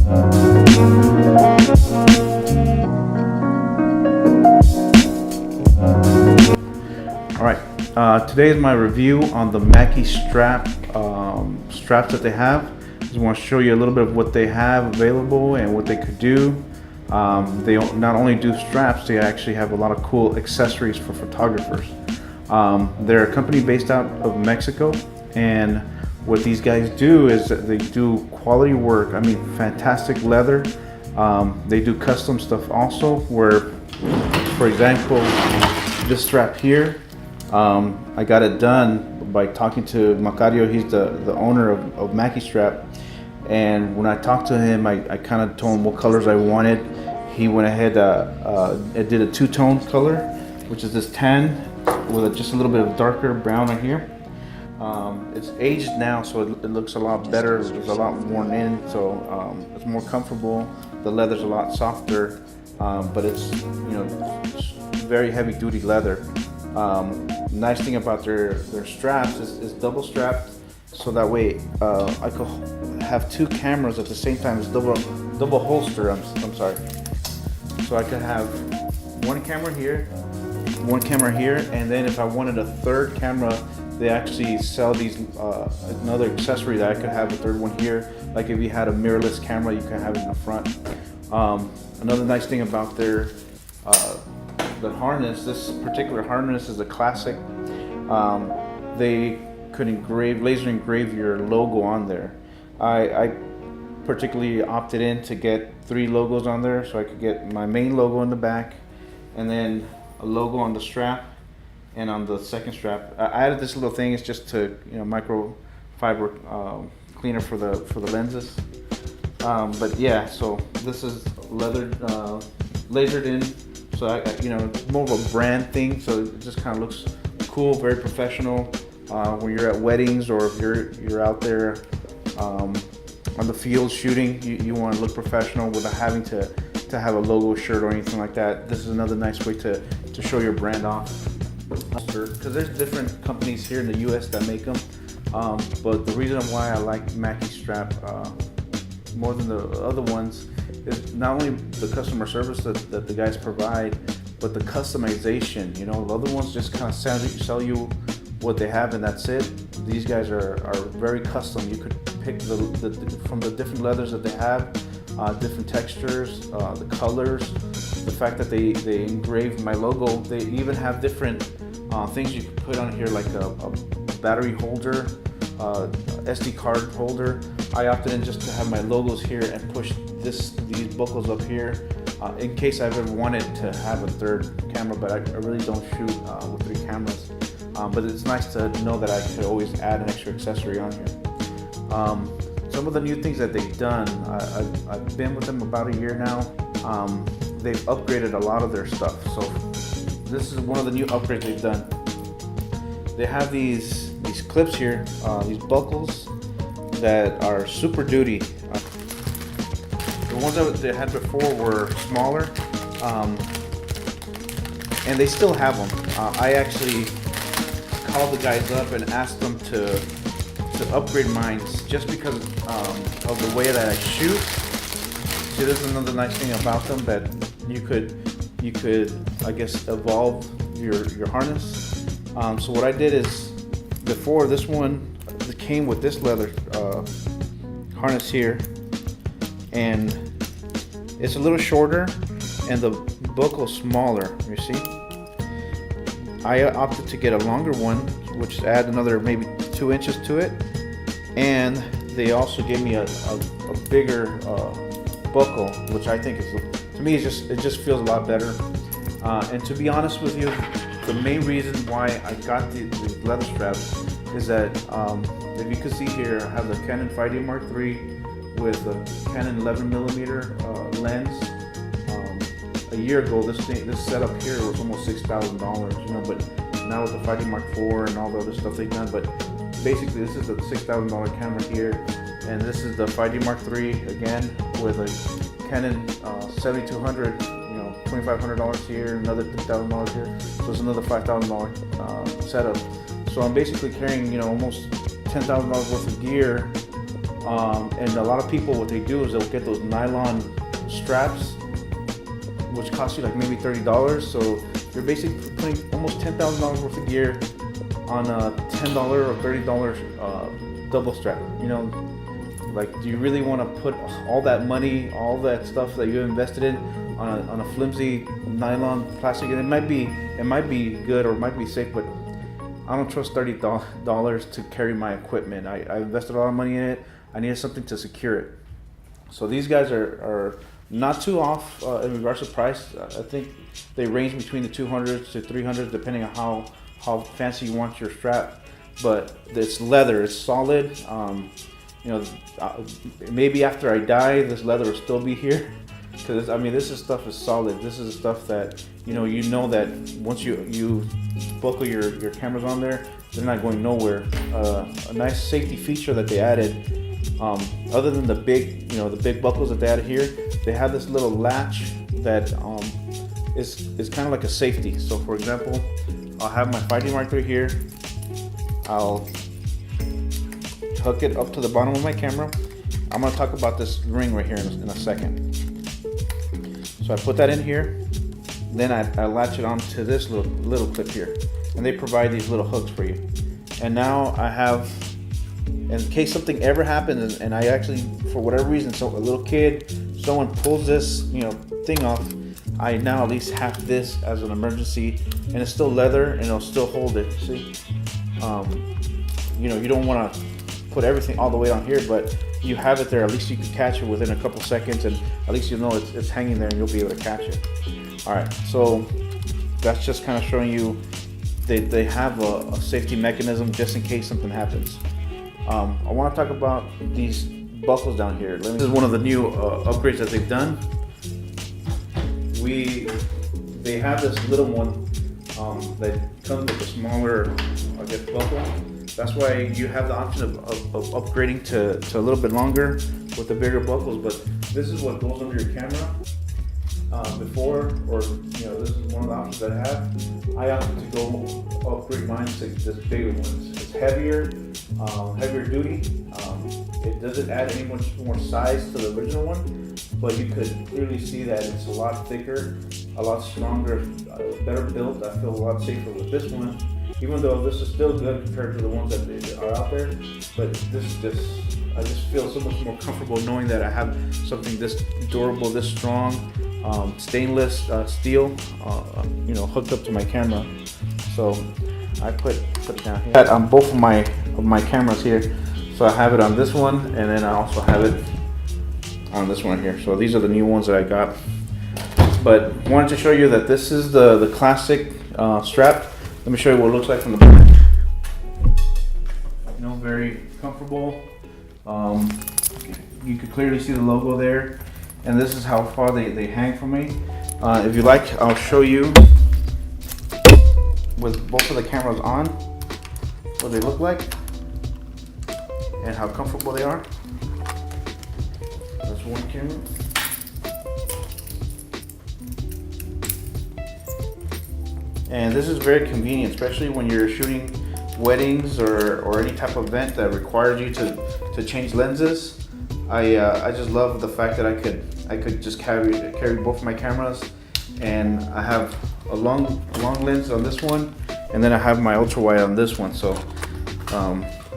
Alright, today is my review on the MAKI straps that they have. Just want to show you a little bit of what they have available and what they could do. They not only do straps, they actually have a lot of cool accessories for photographers. They're a company based out of Mexico, and what these guys do is that they do quality work. I mean, fantastic leather. They do custom stuff also, where, for example, this strap here, I got it done by talking to Macario. He's the owner of MAKI Strap, and when I talked to him, I kind of told him what colors I wanted. He went ahead and did a two-tone color, which is this tan with just a little bit of darker brown right here. It's aged now, so it looks a lot better. It's a lot worn in, so it's more comfortable. The leather's a lot softer, but it's very heavy-duty leather. Nice thing about their straps is double strapped, so that way I could have two cameras at the same time. It's double holster. I'm sorry. So I could have one camera here, and then if I wanted a third camera, they actually sell these another accessory that I could have a third one here. Like if you had a mirrorless camera, you can have it in the front. Another nice thing about the harness, this particular harness is a classic. They could laser engrave your logo on there. I particularly opted in to get 3 logos on there, so I could get my main logo in the back, and then a logo on the strap, and on the second strap. I added this little thing. It's just to microfiber cleaner for the lenses. But yeah, so this is leathered, lasered in. So it's more of a brand thing. So it just kind of looks cool, very professional. When you're at weddings, or if you're out there on the field shooting, you want to look professional without having to have a logo shirt or anything like that. This is another nice way to show your brand off. Because there's different companies here in the U.S. that make them, but the reason why I like MAKI Strap more than the other ones is not only the customer service that the guys provide, but the customization. The other ones just kind of sell you what they have and that's it. These guys are very custom. You could pick from the different leathers that they have, different textures, the colors, the fact that they engraved my logo. They even have different things you can put on here, like a battery holder, SD card holder. I opted in just to have my logos here and push these buckles up here in case I've ever wanted to have a third camera, but I really don't shoot with 3 cameras. But it's nice to know that I could always add an extra accessory on here. Some of the new things that they've done, I've been with them about a year now. They've upgraded a lot of their stuff. So this is one of the new upgrades they've done. They have these clips here, these buckles that are super duty. The ones that they had before were smaller, and they still have them. I actually called the guys up and asked them to upgrade mine just because of the way that I shoot. See, this is another nice thing about them, that you could I guess evolve your harness. So what I did is, before, this one came with this leather harness here, and it's a little shorter and the buckle smaller, you see. I opted to get a longer one, which add another maybe 2 inches to it, and they also gave me a bigger buckle, which I think is, to me, it just feels a lot better. And to be honest with you, the main reason why I got the leather straps is that if you can see here, I have the Canon 5D Mark III with a Canon 11mm lens. A year ago, this setup here was almost $6,000, but now with the 5D Mark IV and all the other stuff they've done. But basically, this is the $6,000 camera here, and this is the 5D Mark III again with a Canon 7200. $2,500 here, another $3,000 here, so it's another $5,000 setup. So I'm basically carrying almost $10,000 worth of gear And a lot of people, what they do is they'll get those nylon straps, which cost you like maybe $30. So you're basically putting almost $10,000 worth of gear on a $10 or $30 double strap. You know, like, do you really want to put all that money, all that stuff that you invested in on a flimsy nylon plastic? And it might be good or it might be safe, but I don't trust $30 to carry my equipment. I invested a lot of money in it. I needed something to secure it. So these guys are not too off in regards to price. I think they range between the 200s to 300s depending on how fancy you want your strap. But it's leather, it's solid. You know, maybe after I die, this leather will still be here. Because I mean, this stuff is solid. This is stuff that you know that once you buckle your cameras on there, they're not going nowhere. A nice safety feature that they added. Other than the big buckles that they added here, they have this little latch that is kind of like a safety. So for example, I'll have my fighting mark right here. I'll hook it up to the bottom of my camera. I'm going to talk about this ring right here in a second. So I put that in here, then I latch it onto this little clip here, and they provide these little hooks for you. And now I have, in case something ever happens, and I actually, for whatever reason, so a little kid, someone pulls this thing off, I now at least have this as an emergency, and it's still leather and it'll still hold it. See, you don't want to put everything all the way on here, but you have it there. At least you can catch it within a couple seconds, and at least you'll know it's hanging there and you'll be able to catch it. All right, so that's just kind of showing you they have a safety mechanism just in case something happens. I want to talk about these buckles down here. This is one of the new upgrades that they've done. They have this little one that comes with a smaller, I guess, buckle. That's why you have the option of upgrading to a little bit longer with the bigger buckles. But this is what goes under your camera this is one of the options that I have. I opted to go upgrade mine to this bigger one. It's heavier duty. It doesn't add any much more size to the original one, but you could clearly see that it's a lot thicker, a lot stronger, better built. I feel a lot safer with this one, even though this is still good compared to the ones that are out there. But I just feel so much more comfortable knowing that I have something this durable, this strong, stainless steel, hooked up to my camera. So I put it down here on both of my cameras here. So I have it on this one, and then I also have it on this one here. So these are the new ones that I got. But wanted to show you that this is the classic strap. Let me show you what it looks like from the back. Very comfortable. You can clearly see the logo there, and this is how far they hang from me. If you like, I'll show you with both of the cameras on what they look like and how comfortable they are. That's one camera. And this is very convenient, especially when you're shooting weddings or any type of event that requires you to change lenses. I just love the fact that I could just carry both of my cameras, and I have a long lens on this one, and then I have my ultra wide on this one. So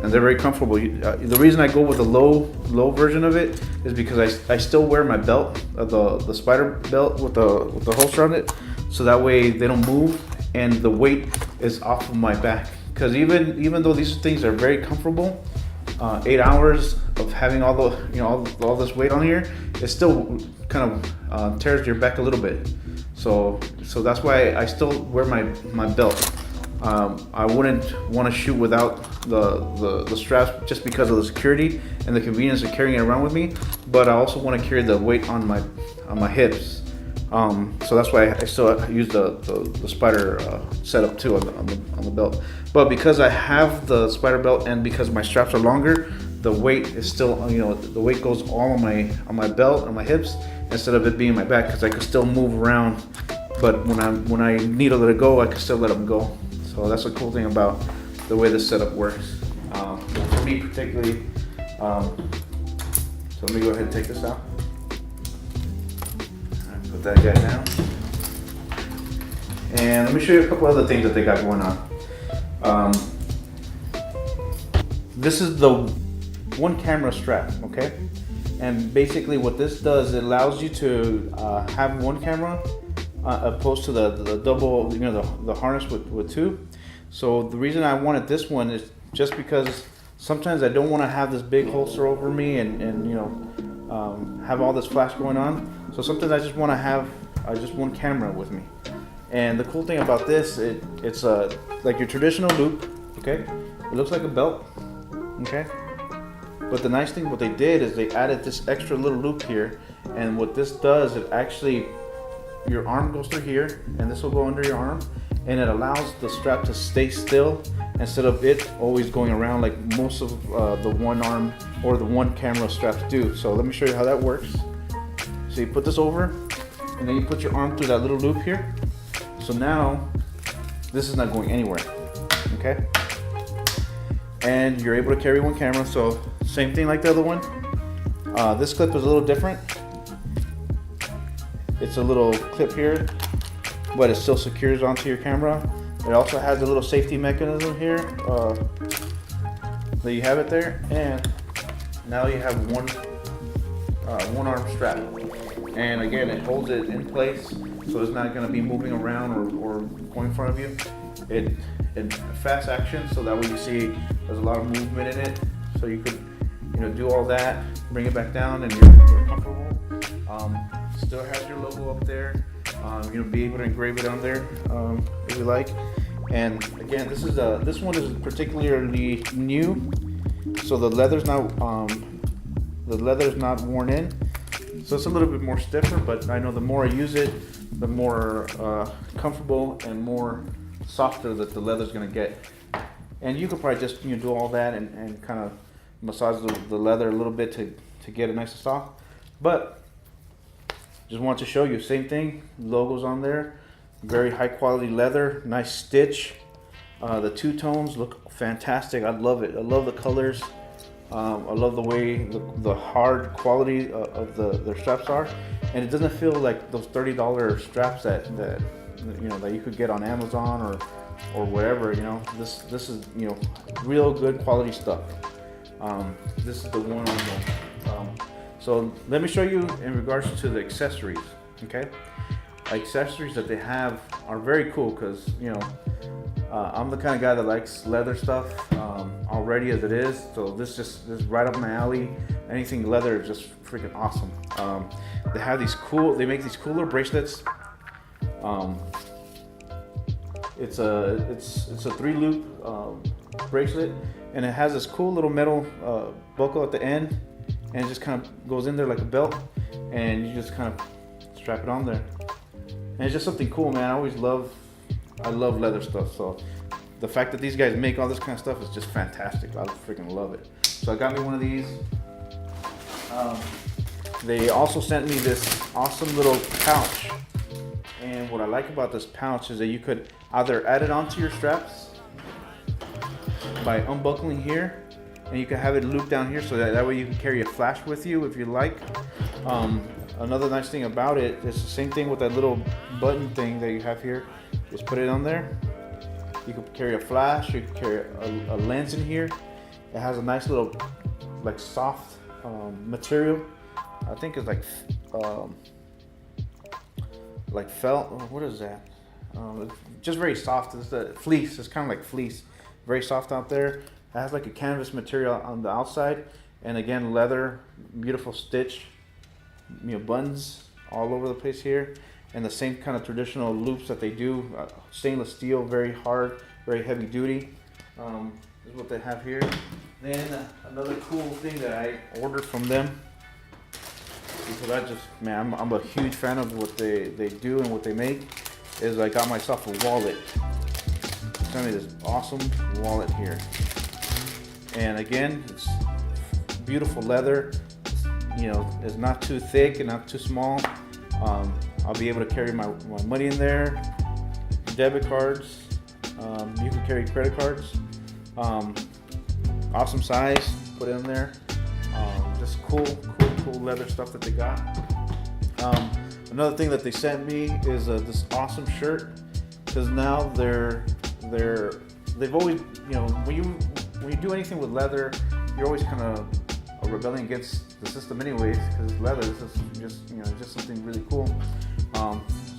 and they're very comfortable. The reason I go with the low version of it is because I still wear my belt, the spider belt with the holster on it, so that way they don't move and the weight is off of my back. Because even though these things are very comfortable, 8 hours of having all this weight on here, it still kind of tears your back a little bit. So that's why I still wear my belt. I wouldn't want to shoot without the straps just because of the security and the convenience of carrying it around with me. But I also want to carry the weight on my hips. So that's why I still use the spider setup too on the belt. But because I have the spider belt and because my straps are longer, the weight is still, the weight goes all on my belt and my hips instead of it being my back, because I can still move around. But when I need to let it go, I can still let them go. So that's the cool thing about the way this setup works. For me particularly, So let me go ahead and take this out. All right, put that guy down. And let me show you a couple other things that they got going on. This is the one camera strap, okay? And basically what this does, it allows you to have one camera opposed to the double, you know, the harness with two. So the reason I wanted this one is just because sometimes I don't want to have this big holster over me and you know, have all this flash going on. So sometimes I just want to have just one camera with me. And the cool thing about this, it's like your traditional loop, okay? It looks like a belt, okay? But the nice thing, what they did is they added this extra little loop here, and what this does, it actually, your arm goes through here, and this will go under your arm, and it allows the strap to stay still instead of it always going around like most of the one arm or the one camera straps do. So let me show you how that works. So you put this over, and then you put your arm through that little loop here. So now, this is not going anywhere, okay? And you're able to carry one camera, so same thing like the other one. This clip is a little different. It's a little clip here, but it still secures onto your camera. It also has a little safety mechanism here. There you have it there, and now you have one arm strap. And again, it holds it in place, so it's not going to be moving around or going in front of you. It fast action, so that way you see there's a lot of movement in it. So you could, you know, do all that, bring it back down, and you're comfortable. Still has your logo up there. You'll be able to engrave it on there if you like. And again, this one is particularly new, so the leather's not worn in. So it's a little bit more stiffer, but I know the more I use it, the more comfortable and more softer that the leather's gonna get. And you could probably just, you know, do all that and kind of massage the leather a little bit to get it nice and soft. But just want to show you, same thing, logos on there, very high quality leather, nice stitch. The two tones look fantastic. I love it. I love the colors. I love the way the hard quality of their straps are, and it doesn't feel like those $30 straps that you know that you could get on Amazon or wherever. You know, this is, you know, real good quality stuff. This is the one on the. So let me show you in regards to the accessories. Okay, accessories that they have are very cool because, you know, I'm the kind of guy that likes leather stuff already as it is, so this is right up my alley. Anything leather is just freaking awesome. They have they make these cooler bracelets. It's a 3-loop bracelet, and it has this cool little metal buckle at the end, and it just kind of goes in there like a belt, and you just kind of strap it on there. And it's just something cool, man. I love leather stuff, so the fact that these guys make all this kind of stuff is just fantastic. I freaking love it. So I got me one of these. They also sent me this awesome little pouch, and what I like about this pouch is that you could either add it onto your straps by unbuckling here, and you can have it looped down here, so that way you can carry a flash with you if you like. Another nice thing about it is the same thing with that little button thing that you have here. Just put it on there. You could carry a flash, you could carry a lens in here. It has a nice little, like, soft material. I think it's like felt, what is that? Just very soft. It's the fleece, it's kind of like fleece. Very soft out there. It has like a canvas material on the outside. And again, leather, beautiful stitch, you know, buttons all over the place here. And the same kind of traditional loops that they do, stainless steel, very hard, very heavy duty. This is what they have here. Then another cool thing that I ordered from them, because I'm a huge fan of what they do and what they make, is I got myself a wallet. Sent me this awesome wallet here. And again, it's beautiful leather. You know, it's not too thick and not too small. I'll be able to carry my money in there, debit cards. You can carry credit cards. Awesome size, put it in there. Just cool cool leather stuff that they got. Another thing that they sent me is this awesome shirt, because now they've always, you know, when you do anything with leather, you're always kind of rebelling against the system anyways, because leather is just, you know, just something really cool.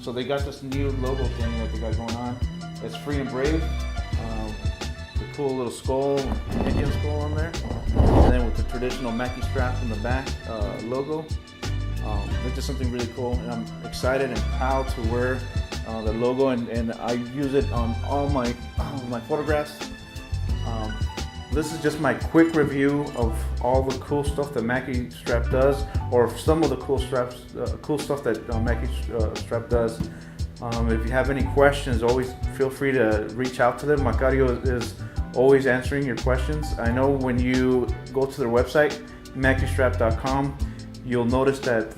So they got this new logo thing that they got going on. It's Free and Brave. The cool little skull, Indian skull on there, and then with the traditional MAKI strap in the back logo. It's just something really cool, and I'm excited and proud to wear the logo, and I use it on all my photographs. This is just my quick review of all the cool stuff that MAKI Strap does, or some of the cool stuff that MAKI Strap does. If you have any questions, always feel free to reach out to them. Macario is always answering your questions. I know when you go to their website, makistrap.com, you'll notice that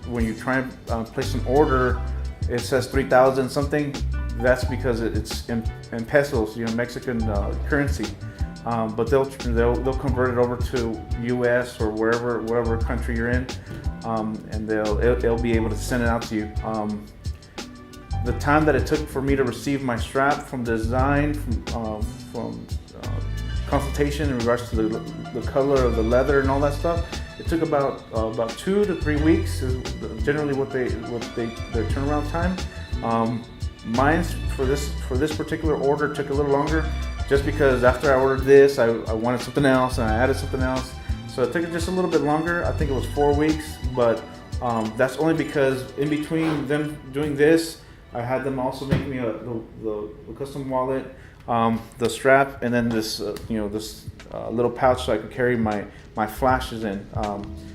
when you try and place an order, it says 3,000 something. That's because it's in pesos, you know, Mexican currency. But they'll convert it over to U.S. or whatever country you're in, and they'll be able to send it out to you. The time that it took for me to receive my strap, from design, from consultation in regards to the color of the leather and all that stuff, it took about 2 to 3 weeks is generally what their turnaround time. Mine's for this particular order took a little longer, just because after I ordered this, I wanted something else and I added something else, so it took just a little bit longer. I think it was 4 weeks, but that's only because in between them doing this, I had them also make me the custom wallet, the strap, and then this this little pouch so I could carry my flashes in.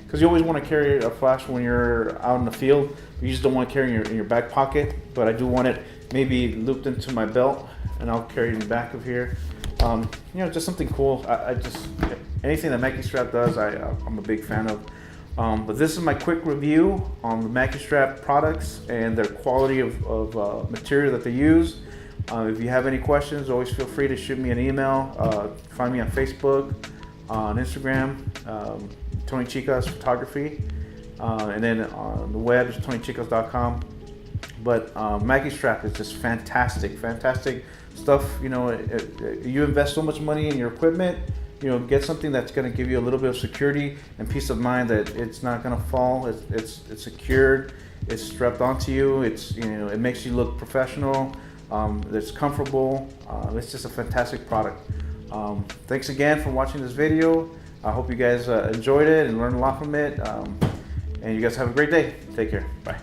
Because you always want to carry a flash when you're out in the field. You just don't want to carry it in your back pocket, but I do want it maybe looped into my belt, and I'll carry it in the back of here. Just something cool. I just, anything that MAKI Strap does, I'm a big fan of. But this is my quick review on the MAKI Strap products and their quality of material that they use. If you have any questions, always feel free to shoot me an email. Find me on Facebook, on Instagram, Tony Chicas Photography, and then on the web is tonychicas.com. But MAKI Strap is just fantastic stuff. You know, you invest so much money in your equipment. You know, get something that's going to give you a little bit of security and peace of mind that it's not going to fall. It's secured. It's strapped onto you. It makes you look professional. It's comfortable. It's just a fantastic product. Thanks again for watching this video. I hope you guys enjoyed it and learned a lot from it. And you guys have a great day. Take care. Bye.